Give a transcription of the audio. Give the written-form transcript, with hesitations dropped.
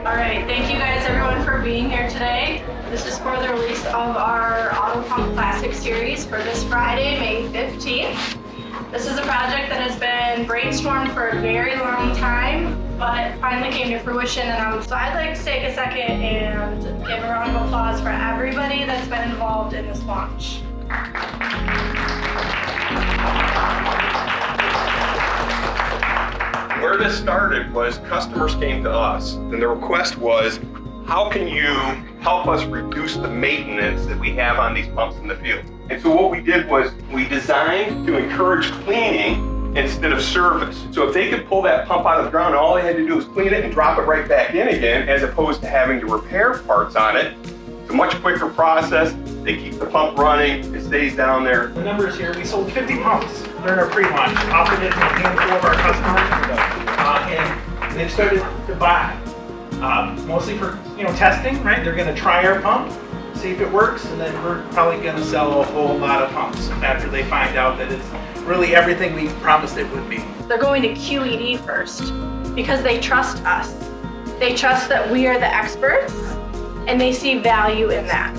All right, thank you guys everyone for being here today. This is for the release of our Auto Pump Classic Series for this Friday, May 15th. This is a project that has been brainstormed for a very long time, but finally came to fruition. So I'd like to take a second and give a round of applause for everybody that's been involved in this launch. Where this started was customers came to us, and the request was, how can you help us reduce the maintenance that we have on these pumps in the field? And so what we did was we designed to encourage cleaning instead of service. So if they could pull that pump out of the ground, all they had to do was clean it and drop it right back in again, as opposed to having to repair parts on it. It's a much quicker process. They keep the pump running, it stays down there. The numbers here, we sold 50 pumps during our pre-launch, offered it to a handful of our customers, and they've started to buy. Mostly for testing, right? They're going to try our pump, see if it works, and then we're probably going to sell a whole lot of pumps after they find out that it's really everything we promised it would be. They're going to QED first because they trust us. They trust that we are the experts, and they see value in that.